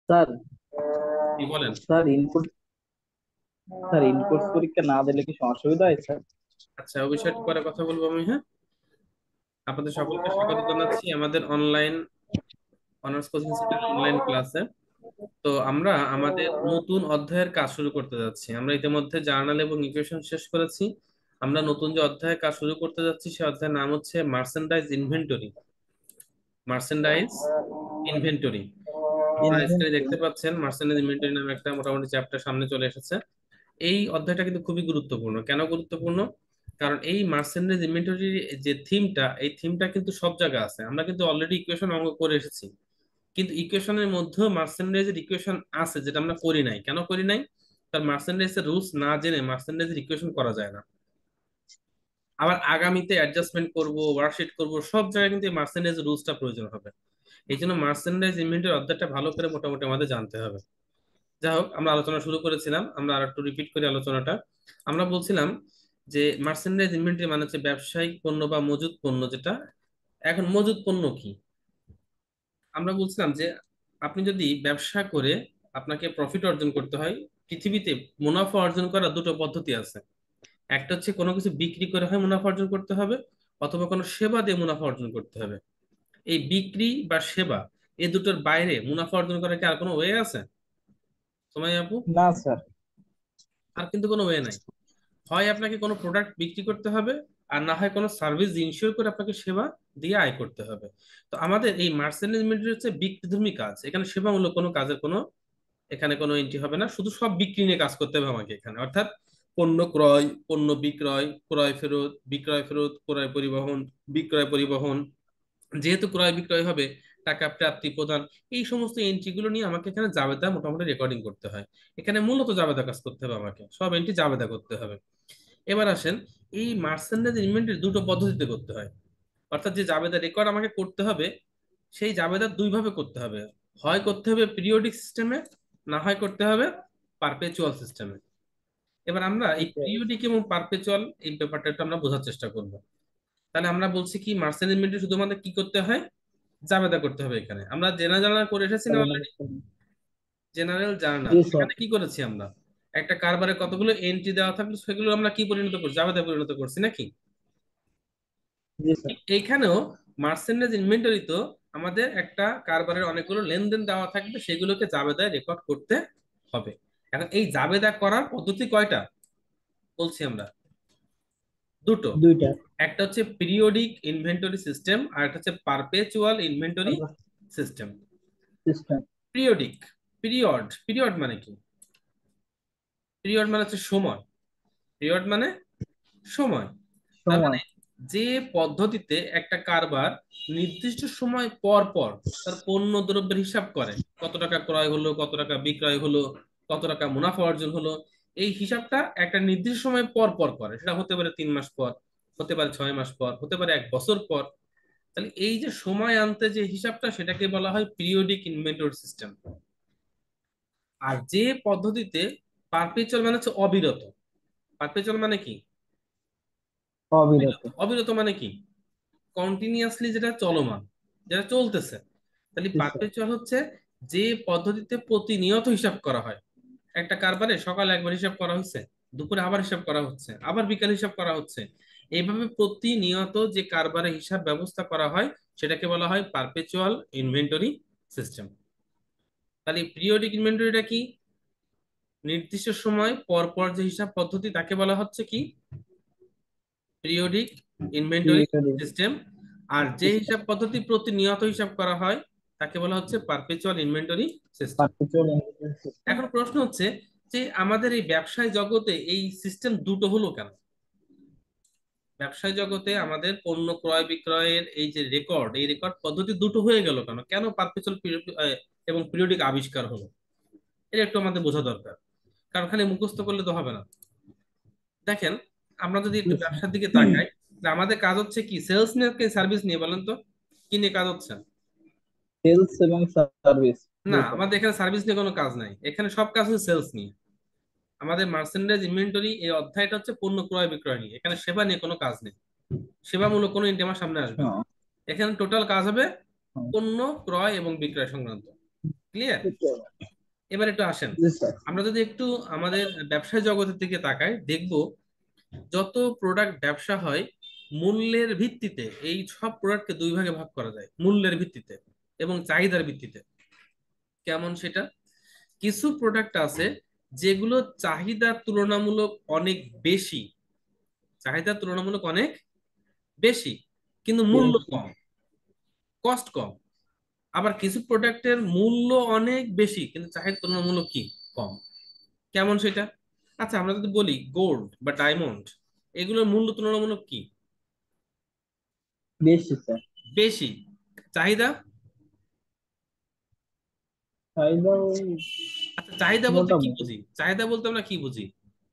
Sir কি বলেন? Sir input sir input পরীক্ষা না দিলে কি অসুবিধা হয় স্যার? আচ্ছা, ওই বিষয়টা পরে কথা বলবো আমি। হ্যাঁ, আপনাদের সকলকে স্বাগত জানাচ্ছি আমাদের online honours coaching centre online ক্লাসে। তো আমরা আমাদের নতুন অধ্যায়ের কাজ শুরু করতে যাচ্ছি। আমরা ইতিমধ্যে জার্নাল এবং ইকুয়েশন শেষ করেছি। আমরা নতুন যে অধ্যায়ের কাজ শুরু করতে যাচ্ছি সে অধ্যায়ের নাম হচ্ছে মার্চেন্ডাইজ ইনভেন্টরি। Merchandise inventory. আপনারা স্ক্রিনে ইনভেন্টরি। দেখতে পাচ্ছেন মার্চেন্ডাইজ ইনভেন্টরি নামে একটা মোটামুটি চ্যাপ্টার সামনে চলে এসেছে। এই অধ্যায়টা কিন্তু খুবই গুরুত্বপূর্ণ। কেন গুরুত্বপূর্ণ? কারণ এই মার্চেন্ডাইজ ইনভেন্টরির যে থিমটা, এই থিমটা কিন্তু সব জায়গায় আছে। আমরা কিন্তু অলরেডি ইকুয়েশন অঙ্ক করে এসেছি, কিন্তু ইকুয়েশনের মধ্যেও মার্চেন্ডাইজের ইকুয়েশন আছে যেটা আমরা করি নাই। কেন করি নাই? তার মার্চেন্ডাইজের রুলস না জেনে মার্চেন্ডাইজের ইকুয়েশন করা যায় না। আবার আগামীতে অ্যাডজাস্টমেন্ট করব, ওয়ার্কশিট করব, সব জায়গায় কিন্তু এই মার্চেন্ডাইজ রুলসটা প্রয়োজন হবে। এই জন্য মার্চেন্ডাইজ ইনভেন্টরি অধ্যায়টা ভালো করে মোটামুটি আমাদের জানতে হবে। যাই হোক, আমরা আলোচনা শুরু করেছিলাম, আমরা আর একটু রিপিট করি আলোচনাটা। আমরা বলছিলাম যে মার্চেন্ডাইজ ইনভেন্টরি মানে হচ্ছে ব্যবসায়িক পণ্য বা মজুত পণ্য যেটা। এখন মজুত পণ্য কি? আমরা বলছিলাম যে আপনি যদি ব্যবসা করে আপনাকে প্রফিট অর্জন করতে হয়, পৃথিবীতে মুনাফা অর্জন করার দুটো পদ্ধতি আছে। একটা হচ্ছে কোনো কিছু বিক্রি করে হয় মুনাফা অর্জন করতে হবে, অথবা কোনো সেবা দিয়ে মুনাফা অর্জন করতে হবে। এই বিক্রি বা সেবা, এই দুটোর বাইরে মুনাফা অর্জন করার কি আর কোনো ওয়ে আছে, সময় আপু? না স্যার। আর কিন্তু কোনো ওয়ে নাই। হয় আপনাকে কোনো প্রোডাক্ট বিক্রি করতে হবে, আর না হয় কোনো সার্ভিস ইনশিওর করে আপনাকে সেবা দিয়ে আয় করতে হবে। তো আমাদের এই মার্চেন্টাইজ হচ্ছে বিক্রিধর্মী কাজ। এখানে সেবামূলক কোনো কাজের কোনো এখানে কোনো এন্ট্রি হবে না। শুধু সব বিক্রি নিয়ে কাজ করতে হবে আমাকে এখানে। অর্থাৎ পণ্য ক্রয়, পণ্য বিক্রয়, ক্রয় ফেরত, বিক্রয় ফেরত, ক্রয় পরিবহন, বিক্রয় পরিবহন, যেহেতু ক্রয় বিক্রয় হবে, টাকা প্রাপ্তি প্রদান, এই সমস্ত এন্ট্রি গুলো নিয়ে আমাকে এখানে জাবেদা মোটামুটি রেকর্ডিং করতে হয়। এখানে মূলত জাবেদা কাজ করতে হবে, আমাকে সব এন্ট্রি জাবেদা করতে হবে। এবার আসেন, এই মার্চেন্ডাইজ ইনভেন্টরি দুটো পদ্ধতিতে করতে হয়। অর্থাৎ যে জাবেদা রেকর্ড আমাকে করতে হবে, সেই জাবেদা দুই ভাবে করতে হবে। হয় করতে হবে পিরিয়ডিক সিস্টেমে, না হয় করতে হবে পারপেচুয়াল সিস্টেমে। এবার আমরা এই পিরিয়ডিক এবং পারপেচুয়াল এই ব্যাপারটা একটু আমরা বোঝার চেষ্টা করব। তাহলে আমরা বলছি কি মার্চেন্ট ইনভেন্টরি শুধুমাত্র কি করতে হয়? জাবেদা করতে হবে। এখানে আমরা জেনারেল জার্নাল করে এসেছি না অলরেডি? জেনারেল জার্নাল জি স্যার। এখানে কি করেছি আমরা? একটা কারবারে কতগুলো এন্ট্রি দেওয়া থাকলো, সেগুলো আমরা কি পরিণত করছি? জাবেদা পরিণত করছি নাকি? জি স্যার। এইখানেও মার্চেন্ডাইজ ইনভেন্টরি তো আমাদের একটা কারবারের অনেকগুলো লেনদেন দেওয়া থাকবে, সেগুলোকে জাবেদায় রেকর্ড করতে হবে। এখন এই জাবেদা করার পদ্ধতি কয়টা বলছি আমরা? দুটো। দুইটা। একটা হচ্ছে পিরিয়ডিক ইনভেন্টরি সিস্টেম, আর একটা হচ্ছে perpetual inventory system. System. Periodic, period, period মানে কি? পিরিয়ড মানে হচ্ছে সময়। পিরিয়ড মানে সময়। তার সময়। মানে যে পদ্ধতিতে একটা কারবার নির্দিষ্ট সময় পর পর তার পণ্য দ্রব্যের হিসাব করে, কত টাকা ক্রয় হলো, কত টাকা বিক্রয় হলো, কত টাকা মুনাফা অর্জন হলো, এই হিসাবটা একটা নির্দিষ্ট সময় পর পর করে। সেটা হতে পারে 3 মাস পর, হতে পারে 6 মাস পর, হতে পারে 1 বছর পর। তাহলে এই যে সময় আনতে যে হিসাবটা, সেটাকে বলা হয় পিরিয়ডিক ইনভেন্টরি সিস্টেম। আর যে পদ্ধতিতে পারপেচুয়াল মানে হচ্ছে অবিরত। পারপেচুয়াল মানে কি? অবিরত। অবিরত। অবিরত মানে কি? কন্টিনিউয়াসলি, যেটা চলমান, যেটা চলতেছে। তাহলে জি স্যার। পারপেচুয়াল হচ্ছে যে পদ্ধতিতে প্রতিনিয়ত হিসাব করা হয়। একটা কারবারে সকালে একবার হিসাব করা হচ্ছে, দুপুরে আবার হিসাব করা হচ্ছে, আবার বিকালে হিসাব করা হচ্ছে। এইভাবে প্রতিনিয়ত যে কারবারে হিসাব ব্যবস্থা করা হয়, সেটাকে বলা হয় পারপেচুয়াল ইনভেন্টরি সিস্টেম। তাহলে পিরিয়ডিক ইনভেন্টরিটা কি? নির্দিষ্ট সময় পর পর যে হিসাব পদ্ধতি, তাকে বলা হচ্ছে কি? Periodic inventory periodic system. আর যে সিস্টেম। হিসাব পদ্ধতি প্রতিনিয়ত হিসাব করা হয়, তাকে বলা হচ্ছে perpetual inventory system. Perpetual system. এখন প্রশ্ন হচ্ছে যে আমাদের এই ব্যবসায় জগতে এই সিস্টেম দুটো হলো কেন? ব্যবসায় জগতে আমাদের পণ্য ক্রয় বিক্রয়ের এই যে রেকর্ড, এই রেকর্ড পদ্ধতি দুটো হয়ে গেল কেন? কেন পারপেচুয়াল এবং পিরিয়ডিক আবিষ্কার হলো? এটা একটু আমাদের বোঝা দরকার। কারণ খালি মুখস্থ করলে তো হবে না। দেখেন, আমরা যদি জি একটু স্যার। ব্যবসার দিকে তাকাই, যে আমাদের কাজ হচ্ছে কি, সেলস নিয়ে কি সার্ভিস নিয়ে, বলেন তো? কি নিয়ে কাজ হচ্ছে? সেলস এবং সার্ভিস। না, জি স্যার। আমাদের এখানে সার্ভিস নিয়ে কোনো কাজ নাই। এখানে সব কাজ হচ্ছে সেলস নিয়ে। আমাদের মার্চেন্ডাইজ ইনভেন্টরি এই অধ্যায়টা হচ্ছে পণ্য ক্রয় বিক্রয় নিয়ে। এখানে সেবা নিয়ে কোনো কাজ নেই। সেবামূলক কোনো ইনটেমা সামনে আসবে না। হ্যাঁ। এখানে টোটাল কাজ হবে হ্যাঁ। পণ্য ক্রয় এবং বিক্রয় সংক্রান্ত। ক্লিয়ার? ওকে। এবার একটু আসেন, জি স্যার। আমরা যদি একটু আমাদের ব্যবসায় জগতের দিকে তাকাই, দেখব যত প্রোডাক্ট ব্যবসা হয় মূল্যের ভিত্তিতে এই সব প্রোডাক্টকে দুই ভাগে ভাগ করা যায়, মূল্যের ভিত্তিতে এবং চাহিদার ভিত্তিতে। কেমন সেটা? কিছু প্রোডাক্ট আছে যেগুলো চাহিদা তুলনামূলক অনেক বেশি, চাহিদা তুলনামূলক অনেক বেশি কিন্তু মূল্য বেশি। কম, কস্ট কম। আবার কিছু প্রোডাক্টের মূল্য অনেক বেশি কিন্তু চাহিদা তুলনামূলক কি, কম। কেমন সেটা? আচ্ছা আমরা যদি বলি গোল্ড বা ডায়মন্ড, এগুলোর মূল্য তুলনামূলক কি, বেশি স্যার। বেশি, চাহিদা? চাহিদা ওই আচ্ছা চাহিদা বলতে কি মোটামুটি। বুঝি, চাহিদা বলতে আমরা কি বুঝি?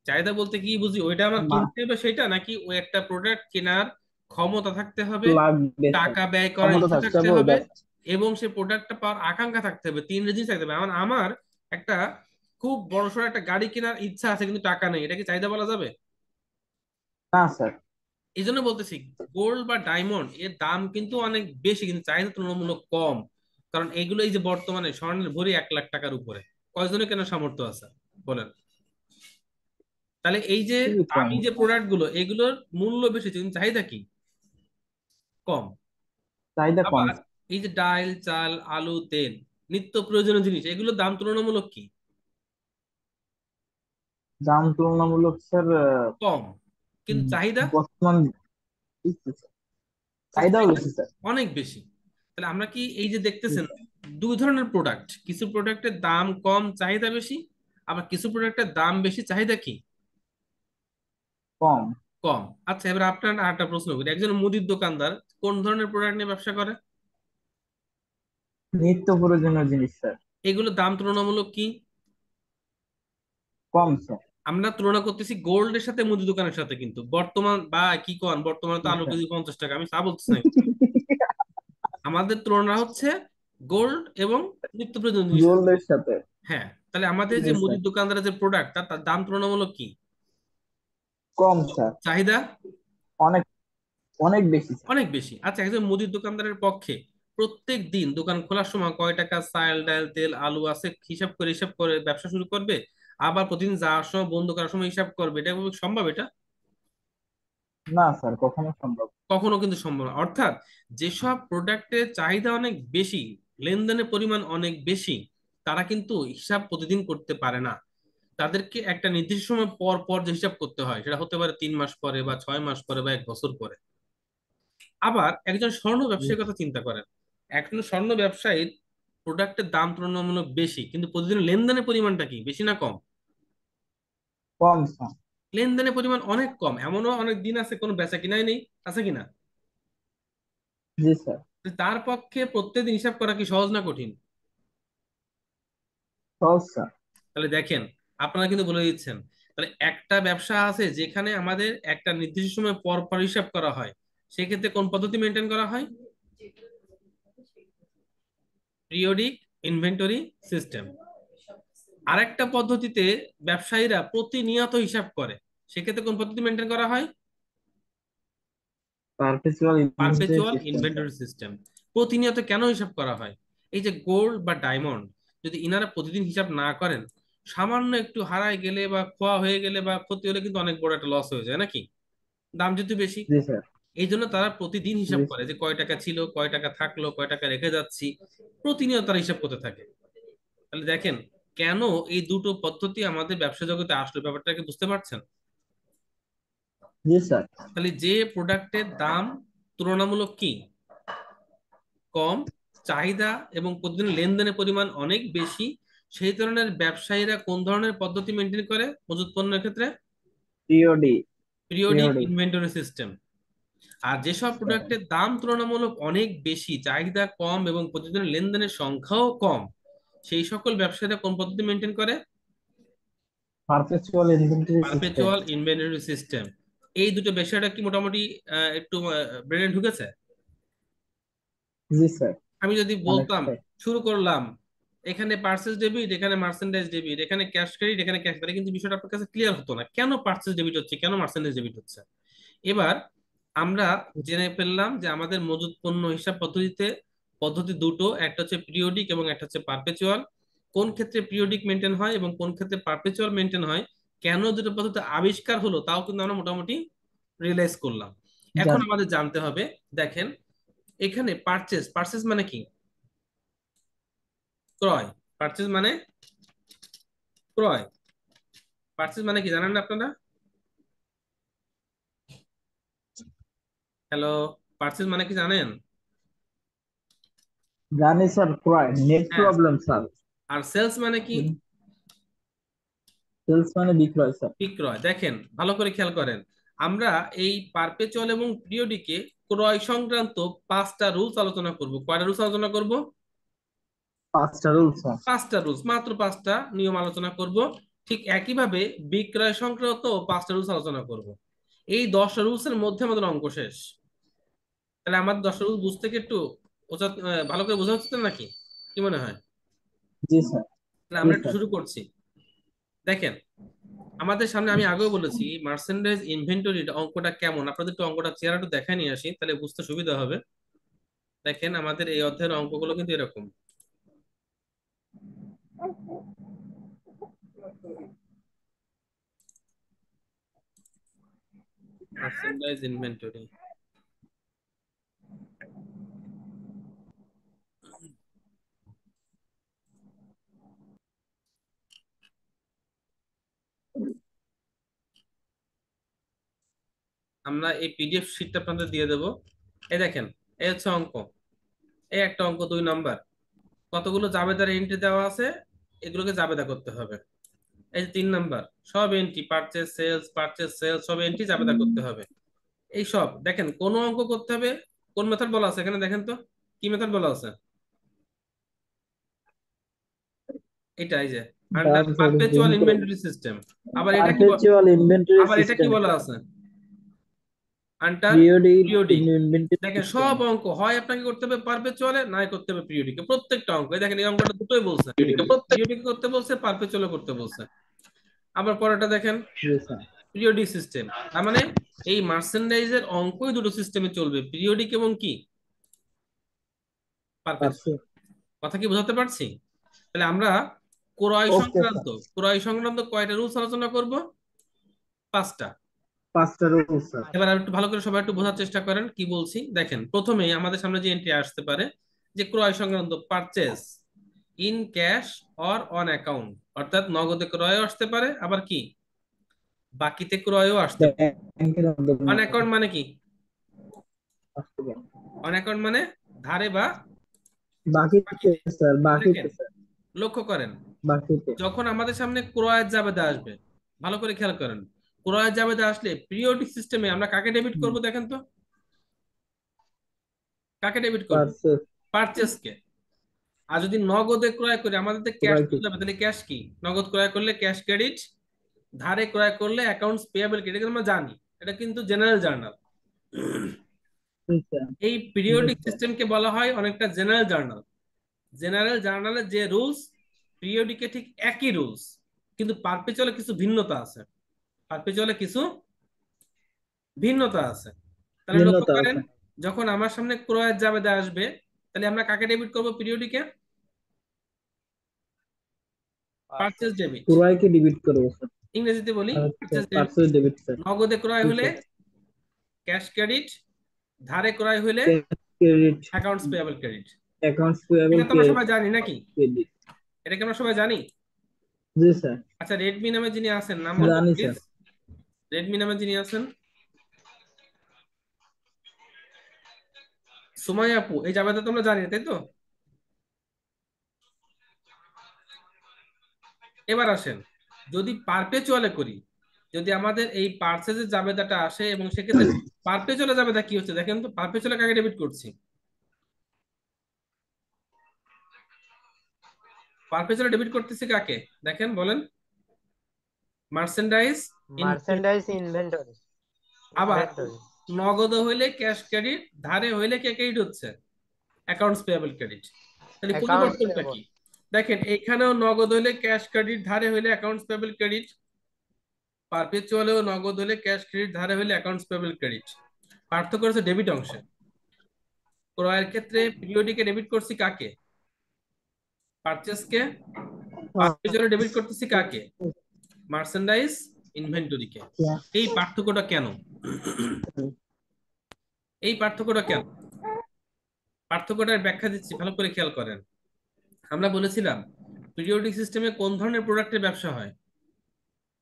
চাহিদা বলতে কি বুঝি, ওইটা আমার মা কিনতে হবে সেটা, নাকি ওই একটা প্রোডাক্ট কেনার ক্ষমতা থাকতে হবে, লাগবে স্যার। টাকা ব্যয় করার ক্ষমতা ইচ্ছা থাকতে থাকতে হবে হবে, ওইটা। এবং সে প্রোডাক্টটা পাওয়ার আকাঙ্ক্ষা থাকতে হবে। তিনটে জিনিস থাকতে হবে। আমার আমার একটা খুব বড়সড় একটা গাড়ি কেনার ইচ্ছা আছে কিন্তু টাকা নেই, এটা কি চাহিদা বলা যাবে? না স্যার। এই জন্য বলতেছি গোল্ড বা ডায়মন্ড এর দাম কিন্তু অনেক বেশি কিন্তু চাহিদা তুলনামূলক কম। কারণ এগুলো এই যে বর্তমানে স্বর্ণের ভরি 1 লাখ টাকার উপরে, কয়জনের কেনার সামর্থ্য আছে বলেন? তাহলে এই যে খুবই কম। দামি যে প্রোডাক্ট গুলো এগুলোর মূল্য বেশি কিন্তু চাহিদা কি, কম। চাহিদা কম। আবার এই যে ডাল চাল আলু তেল, নিত্য প্রয়োজনীয় জিনিস, এগুলোর দাম তুলনামূলক কি, দাম তুলনামূলক স্যার কম কিন্তু চাহিদা, বর্তমান বেশি স্যার। কিন্তু চাহিদাও চাহিদা বেশি স্যার। অনেক বেশি। তাহলে আমরা কি এই যে জি দেখতেছেন স্যার। দুই ধরনের প্রোডাক্ট, কিছু প্রোডাক্টের দাম কম চাহিদা বেশি, আবার কিছু প্রোডাক্টের দাম বেশি চাহিদা কি, কম। কম। আচ্ছা এবার আপনার আরেকটা প্রশ্ন করি, একজন মুদির দোকানদার কোন ধরনের প্রোডাক্ট নিয়ে ব্যবসা করে? নিত্য প্রয়োজনীয় জিনিস স্যার। এগুলোর দাম তুলনামূলক কি? কম স্যার। আমরা তুলনা করতেছি গোল্ডের সাথে মুদি দোকানের সাথে, কিন্তু বর্তমান বা কি কোন বর্তমানে তো জি আলু স্যার। কেজি 50 টাকা, আমি তা বলতেছি না। আমাদের তুলনা হচ্ছে গোল্ড এবং নিত্য প্রয়োজনীয় জিনিস। গোল্ডের সাথে। হ্যাঁ, তাহলে আমাদের জি যে স্যার। মুদির দোকানদারের যে প্রোডাক্ট তার দাম তুলনামূলক কি, কম স্যার। চাহিদা অনেক অনেক বেশি স্যার। অনেক বেশি। আচ্ছা একজন মুদির দোকানদারের পক্ষে প্রত্যেক দিন দোকান খোলার সময় কয় টাকা চাল ডাল তেল আলু আছে হিসাব করে ব্যবসা শুরু করবে, আবার প্রতিদিন যাওয়ার সময় বন্ধ করার সময় হিসাব করবে, এটা সম্ভব? এটা না স্যার, কখনো সম্ভব। কখনো কিন্তু সম্ভব না। অর্থাৎ যেসব প্রোডাক্টের চাহিদা অনেক বেশি, লেনদেনের পরিমাণ অনেক বেশি, তারা কিন্তু হিসাব প্রতিদিন করতে পারে না। তাদেরকে একটা নির্দিষ্ট সময় পর পর যে হিসাব করতে হয়, সেটা হতে পারে 3 মাস পরে বা 6 মাস পরে বা 1 বছর পরে। আবার একজন স্বর্ণ জি ব্যবসায়ীর কথা চিন্তা করেন, একজন স্বর্ণ ব্যবসায়ীর প্রোডাক্টের দাম তুলনামূলক বেশি কিন্তু প্রতিদিন লেনদেনের পরিমাণটা কি, বেশি না কম? কম স্যার। লেনদেনের পরিমাণ অনেক কম, এমনও অনেক দিন আছে কোনো বেচা কিনাই নেই, আছে কিনা? জি স্যার। তো তার পক্ষে প্রত্যেকদিন হিসাব করা কি সহজ না কঠিন? সহজ স্যার। তাহলে দেখেন, আপনারা কিন্তু বলে দিচ্ছেন, তাহলে একটা ব্যবসা আছে যেখানে আমাদের একটা নির্দিষ্ট সময় পর পর হিসাব করা হয়, সেক্ষেত্রে কোন পদ্ধতি মেনটেন করা হয়? Periodic inventory system. আরেকটা পদ্ধতিতে ব্যবসায়ীরা প্রতিনিয়ত হিসাব করে, সেক্ষেত্রে কোন পদ্ধতি মেনটেন করা হয়? Perpetual inventory perpetual system sir. Inventory system. প্রতিনিয়ত কেন হিসাব করা হয়? এই যে গোল্ড বা ডায়মন্ড, যদি ইনারা প্রতিদিন হিসাব না করেন, সামান্য একটু হারায় গেলে বা খোয়া হয়ে গেলে বা ক্ষতি হলে কিন্তু অনেক বড় একটা লস হয়ে যায় নাকি, দাম যেহেতু বেশি। জি স্যার। এই জন্য তারা প্রতিদিন হিসাব জি করে স্যার। যে কয় টাকা ছিল, কয় টাকা থাকলো, কয় টাকা রেখে যাচ্ছি, প্রতিনিয়ত তারা হিসাব করতে থাকে। তাহলে দেখেন কেন এই দুটো পদ্ধতি আমাদের ব্যবসা জগতে আসলো, ব্যাপারটাকে বুঝতে পারছেন? জি স্যার। তাহলে যে প্রোডাক্টের দাম তুলনামূলক কি, কম, চাহিদা এবং প্রতিদিন লেনদেনের পরিমাণ অনেক বেশি, সেই ধরনের ব্যবসায়ীরা কোন ধরনের পদ্ধতি মেনটেন করে মজুত পণ্যের ক্ষেত্রে? POD. Periodic POD. Inventory system. আর যেসব প্রোডাক্টের দাম তুলনামূলক অনেক বেশি, চাহিদা কম এবং প্রতিদিন লেনদেনের সংখ্যাও কম, সেই সকল ব্যবসায়ীরা কোন পদ্ধতি মেনটেন করে? Perpetual inventory system. Perpetual inventory system. এই দুটো বিষয়টা কি মোটামুটি একটু ব্রেনে ঢুকেছে? জি স্যার। আমি যদি বলতাম অনেকটাই। শুরু করলাম, এখানে পার্সেস ডেবিট, এখানে মার্চেন্ডাইজ ডেবিট, এখানে ক্যাশ ক্রেডিট, এখানে ক্যাশ, তাহলে কিন্তু বিষয়টা আপনার কাছে ক্লিয়ার হতো না কেন পার্সেস ডেবিট হচ্ছে, কেন মার্চেন্ডাইজ ডেবিট হচ্ছে। এবার আমরা জেনে ফেললাম যে আমাদের মজুত পণ্য হিসাব পদ্ধতিতে পদ্ধতি দুটো, একটা হচ্ছে পিরিয়ডিক এবং একটা হচ্ছে পারপেচুয়াল। কোন ক্ষেত্রে পিরিয়ডিক মেনটেন হয় এবং কোন ক্ষেত্রে পারপেচুয়াল মেনটেন হয়, কেন দুটো পদ্ধতি আবিষ্কার হলো তাও কিন্তু আমরা মোটামুটি রিয়েলাইজ করলাম। এখন জান। আমাদের জানতে হবে, দেখেন এখানে পারচেস, পারচেস মানে কি? ক্রয়। পারচেস মানে ক্রয়। পারচেস মানে কি জানেন না আপনারা? হ্যালো, পারচেস মানে কি জানেন? জানি স্যার, ক্রয়, নেট হ্যাঁ। Problem sir. আর সেলস মানে কি? সেলস মানে বিক্রয় স্যার। বিক্রয়। দেখেন ভালো করে খেয়াল করেন, আমরা এই পারপেচুয়াল এবং পিরিয়ডিকে ক্রয় সংক্রান্ত 5টা রুলস আলোচনা করব। কয়টা রুলস আলোচনা করব? 5টা রুল স্যার। 5টা রুলস, মাত্র 5টা নিয়ম আলোচনা করব। ঠিক একইভাবে বিক্রয় সংক্রান্ত 5টা রুলস আলোচনা করব। এই 10টা রুলস এর মধ্যে আমাদের অঙ্ক শেষ। তাহলে আমার 10টা রুলস বুঝতে কি একটু ভালো করে বোঝা হচ্ছে নাকি? কি মনে হয়? জি স্যার। তাহলে জি আমরা একটু স্যার। শুরু করছি। দেখেন আমাদের সামনে, আমি আগেও বলেছি, মার্চেন্ডাইজ ইনভেন্টরির অঙ্কটা কেমন, আপনাদের একটু অঙ্কটা চেহারা একটু দেখায় নিয়ে আসি, তাহলে বুঝতে সুবিধা হবে। দেখেন আমাদের এই অধ্যায়ের অঙ্কগুলো কিন্তু এরকম। মার্চেন্ডাইজ ইনভেন্টরি, আমরা এই পিডিএফ শিটটা আপনাদের দিয়ে দেবো। এই দেখেন, এই হচ্ছে অঙ্ক। এই একটা অঙ্ক 2 নাম্বার, কতগুলো জাবেদার এন্ট্রি দেওয়া আছে, এগুলোকে জাবেদা করতে হবে। এই যে 3 নাম্বার, সব এন্ট্রি, পারচেস সেলস সব এন্ট্রি জাবেদা করতে হবে। এই সব দেখেন, কোন অঙ্ক করতে হবে, কোন মেথড বলা আছে এখানে দেখেন তো, কি মেথড বলা আছে? এটাই যে আন্ডার দাম স্যার, জুম পারপেচুয়াল করুন। Inventory system. আবার এটা কি পারপেচুয়াল ইনভেন্টরি আবার এটা কি সিস্টেম বলা স্যার। আছে? আন্টার পিরিয়ডিক পিরিয়ডিক। ইনভেন্টরি দেখেন সিস্টেম। সব অঙ্ক হয় আপনাকে করতে হবে পারপেচুয়ালে, নাই করতে হবে পিরিয়ডিকে। প্রত্যেকটা অঙ্ক, এই দেখেন এই অঙ্কটা দুটোই বলছে, পিরিয়ডিক করতে বলছে, পারপেচুয়ালে করতে বলছে। আবার পরেরটা দেখেন, জি স্যার। Periodic system. তার মানে এই মার্চেন্ডাইজের অঙ্কই দুটো সিস্টেমে চলবে, পিরিয়ডিক এবং কি পারপেচুয়াল। পারছে। কথা কি বোঝাতে পারছি? তাহলে আমরা ক্রয় ওকে সংক্রান্ত, স্যার। ক্রয় সংক্রান্ত কয়টা রুলস আলোচনা করব? 5টা। 5টা রুল স্যার। এবার আর একটু ভালো করে সবাই একটু বোঝার চেষ্টা করেন কি বলছি। দেখেন প্রথমেই আমাদের সামনে যে এন্ট্রি আসতে পারে, যে ক্রয় সংক্রান্ত, purchase in cash or on account, অর্থাৎ নগদে ক্রয়ও আসতে পারে, আবার কি বাকিতে ক্রয়ও আসতে পারে। ব্যাংকের মাধ্যমে অন অ্যাকাউন্ট মানে কি? আসতে পারে। অন অ্যাকাউন্ট মানে ধারে বা বাকিতে বাকিতে। স্যার, দেখেন বাকিতে স্যার। লক্ষ্য করেন, বাকিতে। যখন আমাদের সামনে ক্রয়ের জাবেদা আসবে, ভালো করে খেয়াল করেন, ক্রয়ের জাবেদা আসলে পিরিয়ডিক সিস্টেমে আমরা কাকে ডেবিট করব দেখেন তো, কাকে ডেবিট করব? পারছে। পারচেস কে। আর যদি নগদে ক্রয় করি, আমাদের তো ক্যাশ ক্রয় চলে যাবে, তাহলে ক্যাশ কি? নগদ ক্রয় করলে ক্যাশ ক্রেডিট, ধারে ক্রয় করলে অ্যাকাউন্টস পেয়াবল ক্রেডিট, এটা আমরা জানি। এটা কিন্তু জেনারেল জার্নাল। স্যার। এই জি পিরিয়ডিক স্যার। সিস্টেমকে বলা হয় অনেকটা জেনারেল জার্নাল। জেনারেল জার্নালের যে রুলস, পিরিয়ডিকে ঠিক একই রুলস, কিন্তু পারপেচুয়ালে কিছু ভিন্নতা আছে। পারপেচুয়ালে কিছু ভিন্নতা আছে। তাহলে লক্ষ্য ভিন্নতা করেন, আছে। যখন আমার সামনে ক্রয়ের জাবেদা আসবে, তাহলে আমরা কাকে ডেবিট করব পিরিয়ডিকে? Purchase debit. ক্রয়কে ডিবিট করবো স্যার। ইংরেজিতে বলি আচ্ছা, purchase debit. Purchase debit sir. নগদে ক্রয় জি হলে স্যার। ক্যাশ ক্রেডিট, ধারে ক্রয় হলে credit. Accounts payable credit. Accounts payable এটা তো আমরা সবাই জানি নাকি? ক্রেডিট। এটা কি আমরা সবাই জানি? জি স্যার। আচ্ছা, রেডমি নামে যিনি আছেন নাম বলবেন জানি প্লিজ? স্যার। রেডমি নামে যিনি আছেন, সুমাইয়া আপু, এই জাবেদা তো আমরা জানি তাই তো? এবার আসেন, যদি পারপেচুয়ালে করি, যদি আমাদের এই পার্সেজের জাবেদাটা আসে, এবং সেক্ষেত্রে পারপেচুয়ালে জাবেদা কি হচ্ছে দেখেন তো, পারপেচুয়ালে কাকে ডেবিট করছি? পারপেচুয়ালে ডেবিট করতেছি কাকে দেখেন বলেন? Merchandise inventory. Merchandise inventory. আবার ইনভেন্টরি নগদ হইলে ক্যাশ ক্রেডিট, ধারে হইলে কে ক্রেডিট হচ্ছে? Accounts payable credit. তাহলে অ্যাকাউন্টস পরিবর্তনটা পেবল। কি? দেখেন এখানেও নগদ হইলে ক্যাশ ক্রেডিট, ধারে হইলে অ্যাকাউন্টস পেয়েবল ক্রেডিট। পারপেচুয়ালেও নগদ হলে ক্যাশ ক্রেডিট, ধারে হলে অ্যাকাউন্টস পেবল ক্রেডিট। পার্থক্য হচ্ছে ডেবিট অংশে। ক্রয়ের ক্ষেত্রে পিরিয়ডিকে ডেবিট করছি কাকে? পারচেস কে। পারচেজরে ডেবিট করতেছি কাকে? মার্চেন্ডাইজ ইনভেন্টরিকে। এই পার্থক্যটা কেন? এই পার্থক্যটা কেন? পার্থক্যটার ব্যাখ্যা দিচ্ছি, ভালো করে খেয়াল করেন। আমরা বলেছিলাম পিরিয়ডিক সিস্টেমে কোন ধরনের প্রোডাক্টের ব্যবসা হয়?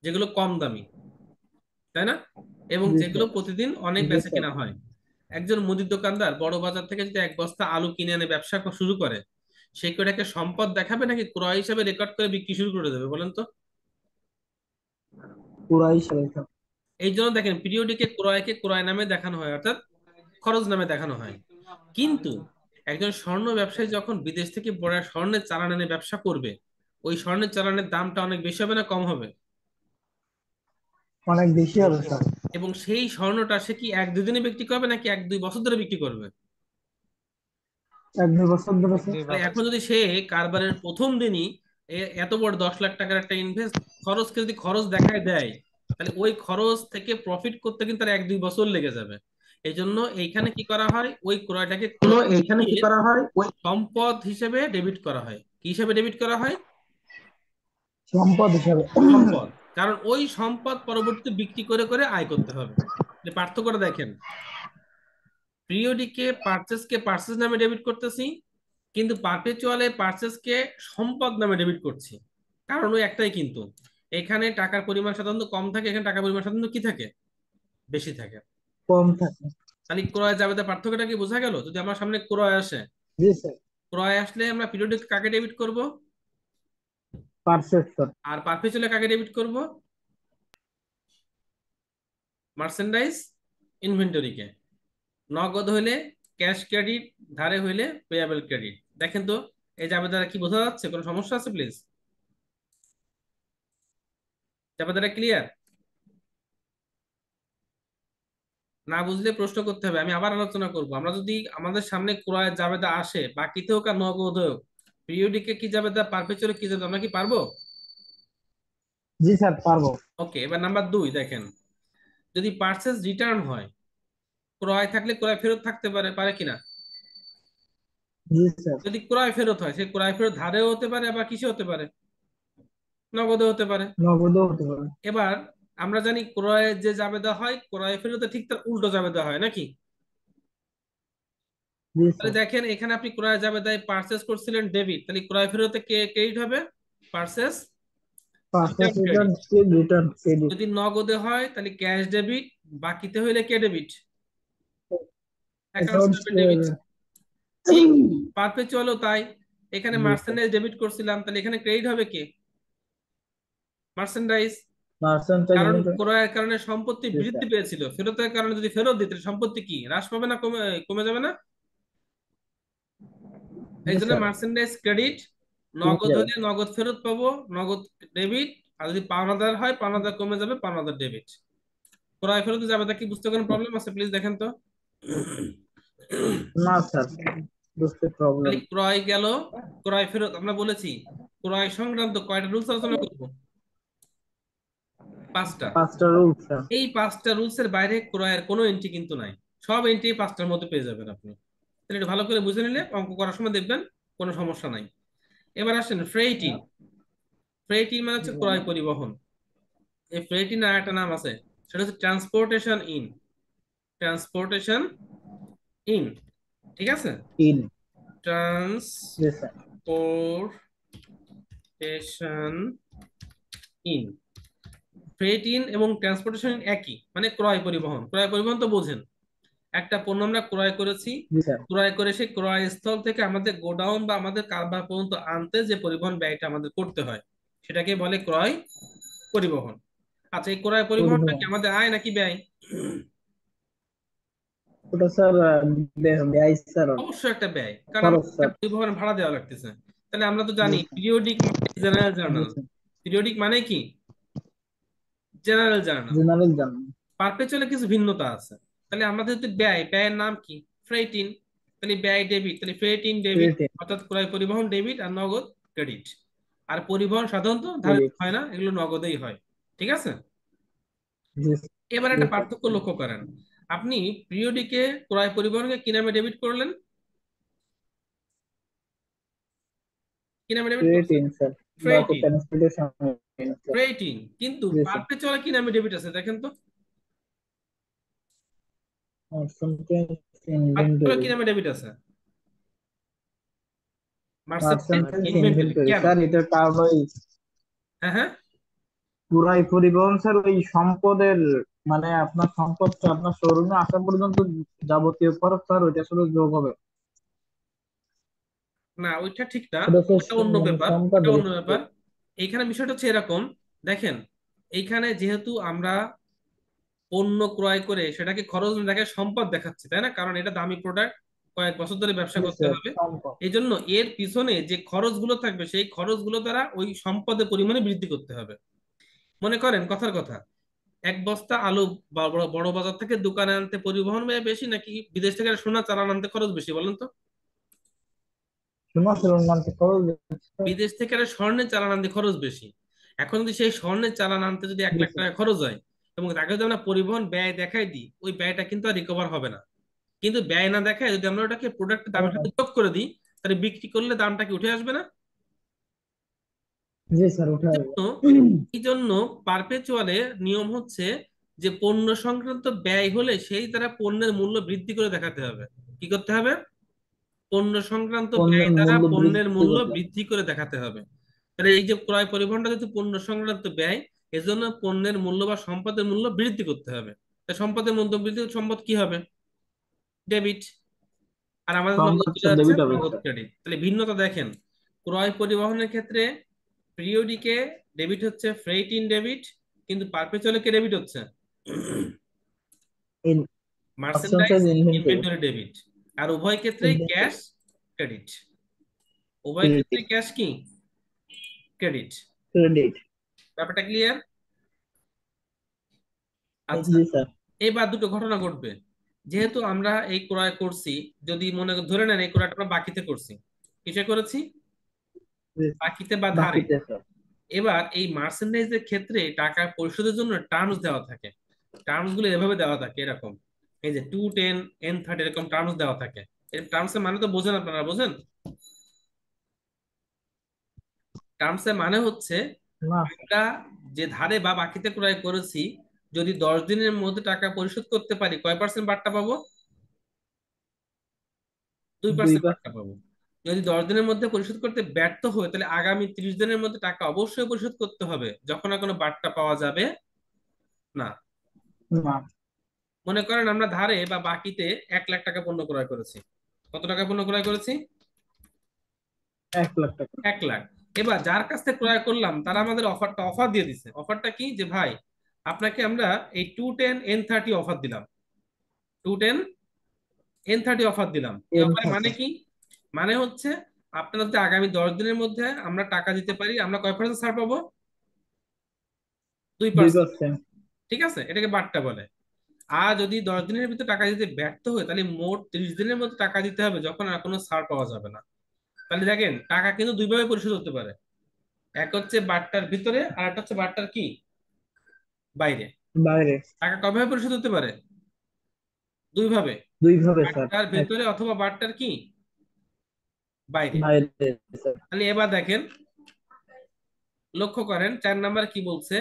যেগুলো কম দামি, তাই না? এবং জি যেগুলো স্যার। প্রতিদিন অনেক জি বেচা স্যার। কেনা হয়। একজন মুদির দোকানদার বড় বাজার থেকে যদি এক বস্তা আলু কিনে এনে ব্যবসা শুরু করে, সে কি ওটাকে সম্পদ দেখাবে নাকি ক্রয় হিসাবে রেকর্ড করে বিক্রি শুরু করে দেবে বলেন তো? পুরা হিসাবে স্যার। এই জন্য দেখেন পিরিয়ডিকে ক্রয়কে ক্রয় নামে দেখানো হয়, অর্থাৎ খরচ নামে দেখানো হয়। কিন্তু একজন স্বর্ণ ব্যবসায়ী যখন বিদেশ থেকে বড় স্বর্ণের চালান এনে ব্যবসা করবে, ওই স্বর্ণের চালানের দামটা অনেক বেশি হবে না কম হবে? অনেক বেশি হবে স্যার। এবং সেই স্বর্ণটা সে কি এক দুদিনে বিক্রি করবে নাকি এক দুই বছর ধরে বিক্রি করবে? 1-2 বছর ধরে স্যার। তাহলে এখন যদি সে কারবারের প্রথম দিনই এত বড় 10 লাখ টাকার একটা ইনভেস্ট খরচকে যদি খরচ দেখায় দেয়, তাহলে ওই খরচ থেকে প্রফিট করতে কিন্তু তার এক দুই বছর লেগে যাবে। এই জন্য এইখানে কি করা হয়, ওই ক্রয়টাকে ক্রয় এখানে কি দিয়ে করা হয় ওই সম্পদ হিসেবে ডেবিট করা হয়। কি হিসেবে ডেবিট করা হয়? সম্পদ হিসাবে। সম্পদ। কারণ ওই সম্পদ পরবর্তীতে বিক্রি করে করে আয় করতে হবে। যে পার্থক্যটা দেখেন, পিরিয়ডিকে পারচেসকে পারচেস নামে ডেবিট করতেছি, কিন্তু পারপেচুয়ালে পারচেসকে সম্পদ নামে ডেবিট করছি। কারণ ওই একটাই কিন্তু, এখানে টাকার পরিমাণ সাধারণত কম থাকে, এখানে টাকার পরিমাণ সাধারণত কি থাকে? বেশি থাকে। কম থাকে। তাহলে ক্রয় জাবেদা পার্থক্যটা কি বোঝা গেল? যদি আমার সামনে ক্রয় আসে, জি স্যার। ক্রয় আসলে আমরা পিরিয়ডিক কাকে ডেবিট করব? Perfect sir. আর পারপেচুয়ালে কাকে ডেবিট করব? মার্চেন্ডাইজ ইনভেন্টরিকে। নগদ হইলে ক্যাশ ক্রেডিট, ধারে হইলে পেয়াবল ক্রেডিট। দেখেন তো এই জাবেদাটা কি বোঝা যাচ্ছে? কোনো সমস্যা আছে প্লিজ? জাবেদাটা ক্লিয়ার? না বুঝলে প্রশ্ন করতে হবে, আমি আবার আলোচনা করব। আমরা যদি আমাদের সামনে ক্রয়ের জাবেদা আসে, বাকিতে হোক আর নগদ হোক, পিরিয়ডিকে কি জাবেদা, পারপেচুয়ালি কি জাবেদা, আমরা কি পারবো? জি স্যার পারবো। ওকে, এবার নাম্বার 2 দেখেন, যদি পার্সেস রিটার্ন হয়, ক্রয় থাকলে ক্রয় ফেরত থাকতে পারে, পারে কিনা? জি স্যার। যদি ক্রয় ফেরত হয়, সে ক্রয় ফেরত ধারেও হতে পারে, আবার কিসে হতে পারে? নগদে হতে পারে। নগদও হতে পারে। এবার আমরা জানি ক্রয়ের যে জাবেদা হয়, ক্রয় ফেরতে ঠিক তার উল্টো জাবেদা হয় নাকি? জি তাহলে স্যার। দেখেন এখানে আপনি ক্রয় জাবেদায় পারচেস করছিলেন ডেবিট, তাহলে ক্রয় ফেরতে কে ক্রেডিট হবে? Purchase perfect return return credit. Return credit. যদি নগদে হয় তাহলে ক্যাশ ডেবিট, বাকিতে হইলে কে debit? Accounts accounts payment debit. ঠিক পারপেচুয়ালও তাই। এখানে জি স্যার। মার্চেন্ডাইজ ডেবিট করছিলাম, তাহলে এখানে ক্রেডিট হবে কে? মার্চেন্ডাইজ। পার্সেন্টেজ কারণ লিমিটেড। ক্রয়ের কারণে সম্পত্তি জি বৃদ্ধি স্যার। পেয়েছিল, ফেরতের কারণে যদি ফেরত দিতে, সম্পত্তি কি হ্রাস পাবে না কমে কমে যাবে না? এই জি জন্য স্যার। Merchandise credit. কমে নগদ যাবে। হলে নগদ ফেরত পাবো, নগদ ডেবিট। আর যদি পাওনাদার হয়, পাওনাদার কমে যাবে, পাওনাদার ডেবিট। ক্রয় ফেরত যাবে, তা কি বুঝতে কোনো প্রবলেম আছে প্লিজ দেখেন তো? না স্যার, বুঝতে প্রবলেম। তাহলে ক্রয় গেল, ক্রয় ফেরত। আমরা বলেছি ক্রয় সংক্রান্ত কয়টা রুলস আলোচনা করব? 5টা। 5টা রুল স্যার। এই 5টা রুলস এর বাইরে ক্রয়ের কোনো এন্ট্রি কিন্তু নাই। সব এন্ট্রি 5টার মধ্যে পেয়ে যাবেন আপনি। তাহলে একটু ভালো করে বুঝে নিলে অঙ্ক করার সময় দেখবেন কোনো সমস্যা নাই। এবার আসেন ফ্রেইটিং। ফ্রেইটিং মানে হচ্ছে ক্রয় পরিবহন। এই ফ্রেইটিং আর একটা নাম আছে, সেটা হচ্ছে ট্রান্সপোর্টেশন ইন। ট্রান্সপোর্টেশন ইন, ঠিক আছে? তিন। জি sir. Transportation in. Freight in এবং ট্রান্সপোর্টেশন ইন একই, মানে ক্রয় পরিবহন। ক্রয় পরিবহন তো বোঝেন, একটা পণ্য আমরা ক্রয় করেছি, জি স্যার। ক্রয় করে সেই ক্রয় স্থল থেকে আমাদের গোডাউন বা আমাদের কারবার পর্যন্ত আনতে যে পরিবহন ব্যয়টা আমাদের করতে হয়, সেটাকে বলে ক্রয় পরিবহন। আচ্ছা, এই ক্রয় পরিবহনটা পরিবহন। কি আমাদের আয় নাকি ব্যয়? ওটা স্যার ব্যয় স্যার। অবশ্যই একটা ব্যয়, কারণ খরচ আমাদের একটা স্যার। পরিবহন ভাড়া দেওয়া লাগতেছে। তাহলে আমরা তো জি জানি স্যার। পিরিয়ডিক মানে জেনারেল জি জার্নাল। স্যার। পিরিয়ডিক মানে কি? General journal. General journey. পারপেচুয়ালে কিছু ভিন্নতা আছে। তাহলে আমাদের যদি ব্যয়, ব্যয়ের নাম কি? ফ্রেইটিন। তাহলে ব্যয় ডেবিট, তাহলে ফ্রেইটিন ডেবিট, ক্রেডিট। অর্থাৎ ক্রয় পরিবহন ডেবিট আর নগদ ক্রেডিট। আর পরিবহন সাধারণত ধারে ক্রেডিট। হয় না, এগুলো নগদেই হয়। ঠিক আছে? জি। এবার জি একটা স্যার। পার্থক্য লক্ষ্য করেন। আপনি পিরিয়ডিকে ক্রয় পরিবহনকে কি নামে ডেবিট করলেন? নামে ডেবিট করছে? ক্রেডিট স্যার, বা ক্রেডিট। Transportation sir. ক্রেডিট। কিন্তু জি স্যার। পারপেচুয়াল কি নামে ডেবিট আছে দেখেন তো? Percentage perpetual inventory. কি নামে ডেবিট আছে? মার্সেন্টাইজ পার্সেন্টেজ ইনভেন্টরি ইনভেন্টরি কেন? স্যার, এটা কারণ ওই হ্যাঁ, হ্যাঁ। পুরাই পরিবহন স্যার, ওই সম্পদের মানে আপনার সম্পদটা আপনার শোরুমে আসা পর্যন্ত যাবতীয় খরচ স্যার, ওইটা শুধু যোগ হবে। না, ওইটা ঠিক না। ওটা ওটা স্যার অন্য মানে ব্যাপার, ওটা সম্পাদের অন্য হিসেবে। ব্যাপার। এইখানে বিষয়টা হচ্ছে এরকম। দেখেন, এইখানে যেহেতু আমরা পণ্য ক্রয় করে সেটাকে খরচ না দেখে সম্পদ দেখাচ্ছি, তাই না? কারণ এটা দামি প্রোডাক্ট, কয়েক বছর ধরে ব্যবসা জি করতে স্যার, হবে। সম্পদ। এই জন্য এর পিছনে যে খরচগুলো থাকবে সেই খরচগুলো দ্বারা ওই সম্পদের পরিমাণে বৃদ্ধি করতে হবে। মনে করেন কথার কথা, এক বস্তা আলু বড় বড় বাজার থেকে দোকানে আনতে পরিবহন ব্যয় বেশি, নাকি বিদেশ থেকে সোনা চালান আনতে খরচ বেশি বলেন তো? শোনা ছিল নামতে খরচ বেশি স্যার। বিদেশ থেকে একটা স্বর্ণের চালান আনতে খরচ বেশি। এখন যদি সেই স্বর্ণের চালান আনতে যদি এক জি লাখ স্যার। টাকা খরচ হয়, এবং তাকে যদি আমরা পরিবহন ব্যয় দেখাই দিই, ওই ব্যয়টা কিন্তু আর রিকভার হবে না। কিন্তু ব্যয় না দেখায় যদি আমরা ওটাকে প্রোডাক্টের দামের সাথে যোগ করে দিই, তাহলে বিক্রি করলে দামটা কি উঠে আসবে না? জি স্যার, উঠে আসবে। তো এই জন্য পারপেচুয়ালে নিয়ম হচ্ছে যে পণ্য সংক্রান্ত ব্যয় হলে সেই দ্বারা পণ্যের মূল্য বৃদ্ধি করে দেখাতে হবে। কি করতে হবে? পণ্য সংক্রান্ত ব্যয় পণ্যের দ্বারা মূল্য পণ্যের বৃদ্ধি মূল্য করতে হবে। বৃদ্ধি করে দেখাতে হবে। তাহলে এই যে ক্রয় পরিবহনটা যেহেতু পণ্য সংক্রান্ত ব্যয়, এজন্য পণ্যের মূল্য বা সম্পদের মূল্য বৃদ্ধি করতে হবে। তা সম্পদের মূল্য বৃদ্ধি, সম্পদ কি হবে? ডেবিট। আর আমাদের নগদ সম্পদ চলে স্যার যাচ্ছে ডেবিট হবে নগদ স্যার। ক্রেডিট। তাহলে ভিন্নতা দেখেন, ক্রয় পরিবহনের ক্ষেত্রে পিরিয়ডিকে ডেবিট হচ্ছে ফ্রেইট ইন ডেবিট, কিন্তু পারপেচুয়ালে কে ডেবিট হচ্ছে? In merchandise percentage inventory. Inventory debit. আর উভয় ক্ষেত্রেই ক্যাশ ইনভেন্টরি। ক্রেডিট। উভয় ক্ষেত্রে ক্রেডিট। ক্যাশ কি? ক্রেডিট। ক্রেডিট। ব্যাপারটা ক্লিয়ার? আচ্ছা, জি স্যার। এবার দুটো ঘটনা ঘটবে। যেহেতু আমরা এই ক্রয় করছি, যদি মনে ধরে নেন এই ক্রয়টা আমরা বাকিতে করছি। কিসে করেছি? জি স্যার। বাকিতে বা ধারে। বাকিতে স্যার। এবার এই মার্চেন্ডাইজের ক্ষেত্রে টাকা পরিশোধের জন্য টার্মস দেওয়া থাকে। টার্মস গুলো এভাবে দেওয়া থাকে এরকম, এই যে 210 N30 এরকম টার্মস দেওয়া থাকে। এই টার্মস এর মানে তো বোঝেন, আপনারা বোঝেন? টার্মস এর মানে হচ্ছে না স্যার। আমরা যে ধারে বা বাকিতে ক্রয় করেছি, যদি 10 দিনের মধ্যে টাকা পরিশোধ করতে পারি, কয় পার্সেন্ট বার্তা পাবো? দুই দুই পার্সেন্ট পাঁচ। বার্তা পাবো। যদি 10 দিনের মধ্যে পরিশোধ করতে ব্যর্থ হয়, তাহলে আগামী 30 দিনের মধ্যে টাকা অবশ্যই পরিশোধ করতে হবে, যখন আর কোনো বার্তা পাওয়া যাবে না। না। মনে করেন আমরা ধারে বা বাকিতে 1 লাখ টাকা পণ্য ক্রয় করেছি। কত টাকা পণ্য ক্রয় করেছি? 1 লাখ টাকা। 1 লাখ। এবার যার কাছ থেকে ক্রয় করলাম তারা আমাদের অফার দিয়ে দিছে। অফারটা কি? যে ভাই, আপনাকে আমরা এই 210 N30 অফার দিলাম। 210 N30 অফার দিলাম। এই এর অফারের মানে থাকে কি? মানে হচ্ছে আপনারা যদি আগামী 10 দিনের মধ্যে আমরা টাকা দিতে পারি, আমরা কয় পার্সেন্ট ছাড় পাবো? দুই দুই পার্সেন্ট পার্সেন্ট ঠিক আছে, এটাকে বাট্টা বলে। আর যদি 10 দিনের ভিতরে টাকা দিতে ব্যর্থ হয়, তাহলে মোট 30 দিনের মধ্যে টাকা দিতে হবে, যখন আর কোনো ছাড় পাওয়া যাবে না। তাহলে দেখেন, টাকা কিন্তু দুইভাবে পরিশোধ হতে পারে। এক হচ্ছে বাট্টার ভিতরে, আর একটা হচ্ছে বাট্টার কি? বাইরে। বাইরে। টাকা কয়ভাবে পরিশোধ হতে পারে? দুই ভাবে। দুই ভাবে স্যার। বাট্টার এক। ভেতরে অথবা বাট্টার কি? বাইরে। বাইরে স্যার। তাহলে এবার দেখেন, লক্ষ্য করেন 4 নাম্বার কি বলছে?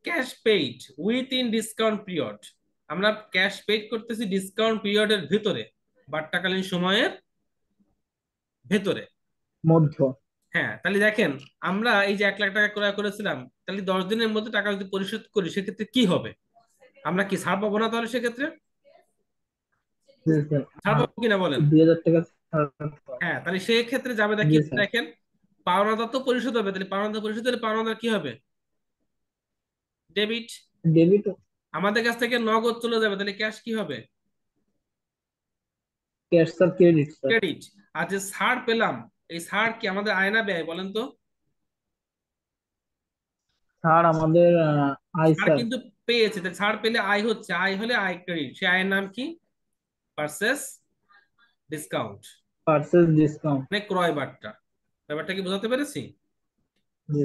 Cash paid with in discount period. আমরা ক্যাশ পেইড করতেছি ডিসকাউন্ট পিরিয়ডের ভিতরে, বাট্টাকালীন সময়ের ভেতরে। মধ্য। হ্যাঁ, তাহলে দেখেন, আমরা এই যে 1 লাখ টাকা ক্রয় করেছিলাম, তাহলে 10 দিনের মধ্যে টাকা যদি পরিশোধ করি সেক্ষেত্রে কি হবে? আমরা কি ছাড় পাবো না তাহলে সেক্ষেত্রে? জি স্যার। ছাড় পাবো কিনা বলেন? 2,000 টাকা ছাড় পাওয়া। হ্যাঁ, তাহলে সেই ক্ষেত্রে যাবে দেখি, জি স্যার। দেখেন, পাওনাদার তো পরিশোধ হবে, তাহলে পাওনাদার পরিশোধ হলে পাওনাদার কি হবে? ডেবিট। ডেবিট। আমাদের কাছ থেকে নগদ চলে যাবে, তাহলে ক্যাশ কি হবে? Cash sir credit sir. Credit. আর যে ছাড় পেলাম, এই ছাড় কি আমাদের আয় না ব্যয় বলেন তো? স্যার আমাদের আই ছাড় স্যার। কিন্তু পেয়েছে, তাহলে ছাড় পেলে আয় হচ্ছে, আয় হলে আয় ক্রেডিট। সে আয়ের নাম কি? Purchase discount, purchase discount. মানে ক্রয় বার্তা। ব্যাপারটা কি বোঝাতে পেরেছি? জি।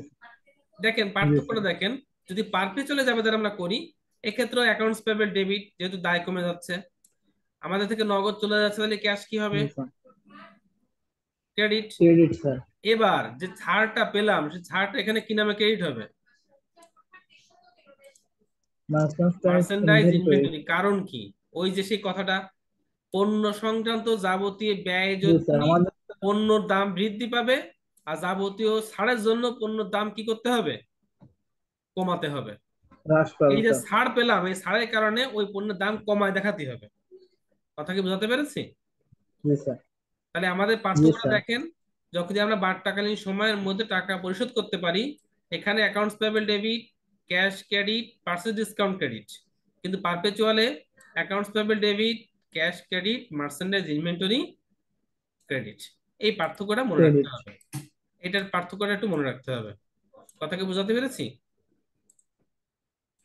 দেখেন জি পার্থক্যটা স্যার। দেখেন, যদি পারপেচুয়ালি যাবে যারা আমরা করি, এক্ষেত্রে অ্যাকাউন্টস পেবল ডেবিট, যেহেতু দায় কমে যাচ্ছে, আমাদের থেকে নগদ চলে যাচ্ছে, তাহলে ক্যাশ কি হবে? জি স্যার। ক্রেডিট। Credit sir. এবার যে ছাড়টা পেলাম সেই ছাড়টা এখানে কি নামে ক্রেডিট হবে? মার্চেন্টাইজ মার্চেন্ডাইজ ইনভেন্টরি। ইনভেন্টরি। কারণ কি? ওই যে সেই কথাটা, পণ্য সংক্রান্ত যাবতীয় ব্যয় জি স্যার, যদি আমাদের পণ্যর দাম বৃদ্ধি পাবে, আর যাবতীয় ছাড়ের জন্য পণ্যর দাম কি করতে হবে? কমাতে হবে। হ্রাস পাবে এই যে স্যার। ছাড় পেলাম, এই ছাড়ের কারণে ওই পণ্যের দাম কমায় দেখাতে হবে। কথা কি বোঝাতে পেরেছি? জি স্যার। তাহলে আমাদের জি পার্থক্যটা স্যার। দেখেন, যখন যদি আমরা বার্তাকালীন সময়ের মধ্যে টাকা পরিশোধ করতে পারি, এখানে accounts payable debit, cash credit, purchase discount credit. কিন্তু পারপেচুয়ালে accounts payable debit, cash credit, merchandise inventory credit. এই পার্থক্যটা মনে রাখতে ক্রেডিট। হবে। এটার পার্থক্যটা একটু মনে রাখতে হবে। কথা কি বোঝাতে পেরেছি?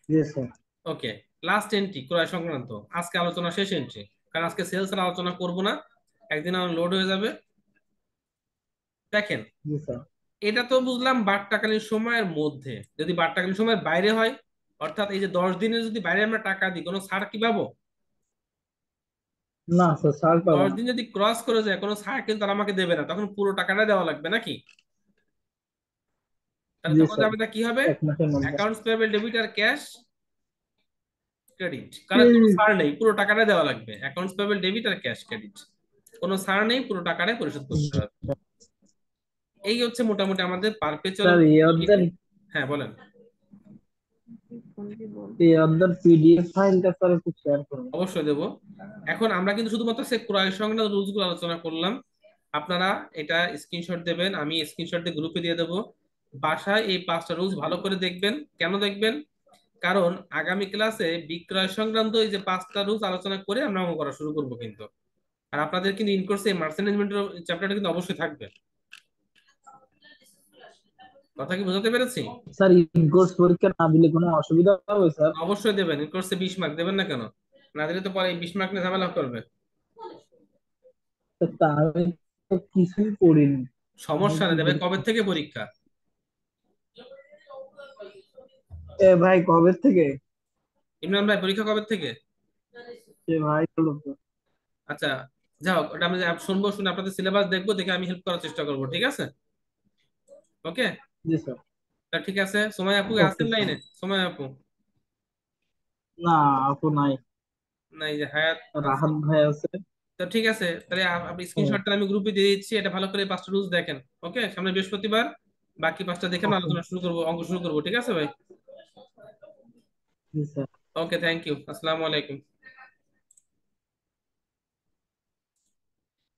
জি স্যার। ওকে। লাস্ট এন্ট্রি ক্রয় সংক্রান্ত, আজকে আলোচনা শেষ এন্ট্রি, কারণ আজকে সেলস এর আলোচনা করব না, একদিন আমার লোড হয়ে যাবে। দেখেন, জি স্যার। এটা তো বুঝলাম বাট্টাকালীন সময়ের মধ্যে। যদি বাট্টাকালীন সময়ের বাইরে হয়, অর্থাৎ এই যে 10 দিনের যদি বাইরে আমরা টাকা দিই, কোনো ছাড় কি পাবো? না স্যার, ছাড় পাবো দশ না। দিন যদি ক্রস করে যায়, কোনো ছাড় কিন্তু আর আমাকে দেবে না, তখন পুরো টাকাটা দেওয়া লাগবে নাকি? তাহলে জি তখন স্যার। আমাদের কি হবে? 1 মাসের মধ্যে। অ্যাকাউন্টস পেয়েবল ডেবিট আর ক্যাশ ক্রেডিট, কারণ কোনো ক্রেডিট। ছাড় নেই, পুরো টাকাটা দেওয়া লাগবে। অ্যাকাউন্টস পেয়েবল ডেবিট আর ক্যাশ ক্রেডিট, কোনো ছাড় নেই, পুরো টাকাটাই পরিশোধ করতে হবে। এই হচ্ছে মোটামুটি আমাদের পারপেচুয়াল। স্যার এই অর্ডার, হ্যাঁ বলেন। পিডিএফ ফাইলটা স্যার একটু শেয়ার করুন। অবশ্যই দেবো। এখন আমরা কিন্তু শুধুমাত্র সে ক্রয় সংক্রান্ত রুলস গুলো আলোচনা করলাম। আপনারা এটা স্ক্রিনশট দেবেন, আমি স্ক্রিনশট দিয়ে গ্রুপে দিয়ে দেবো। বাসায় এই 5টা রুলস ভালো করে দেখবেন। কেন দেখবেন? কারণ আগামী ক্লাসে বিক্রয় সংক্রান্ত এই যে 5টা রুলস আলোচনা করে আমরা অঙ্ক করা শুরু করবো কিন্তু। আর আপনাদের কিন্তু ইন কোর্সে মার্চেন্ট চ্যাপ্টারটা কিন্তু অবশ্যই থাকবে। কথা কি বোঝাতে পেরেছি? স্যার ইনকোর্স পরীক্ষা না দিলে কোনো অসুবিধা হবে স্যার? অবশ্যই দেবেন, ইন কোর্সে 20 মার্ক দেবেন না কেন? না দিলে তো পরে 20 মার্ক নিয়ে ঝামেলা করবে। স্যার, তা আমি তো কিছুই পড়িনি। আমি সমস্যা কি নেই, দেবে। করে? কবে থেকে পরীক্ষা? এ ভাই কবে থেকে? ইমরান ভাই, পরীক্ষা কবে থেকে? এ ভাই বলো তো। আচ্ছা, যাও, ওটা আমি শুনবো, শুনে আপনাদের সিলেবাস দেখবো, দেখে আমি হেল্প করার চেষ্টা করবো, ঠিক আছে? ওকে। জি স্যার। তা ঠিক আছে, সময় আপু ওকে আছেন স্যার। লাইনে? সময় আপু না, আপু নাই। নাই, যে হায়াত আছে। রাহাত ভাই আছে। তো ঠিক আছে, তাহলে আপনি ও, স্ক্রিনশটটা আমি গ্রুপে দিয়ে দিচ্ছি, এটা ভালো করে 5টা রুলস দেখেন। ওকে, সামনে বৃহস্পতিবার বাকি 5টা দেখে আমরা ওকে। আলোচনা শুরু করবো, অঙ্ক শুরু করবো, ঠিক আছে ভাই? জি স্যার। ওকে, থ্যাংক ইউ, আসসালামু আলাইকুম।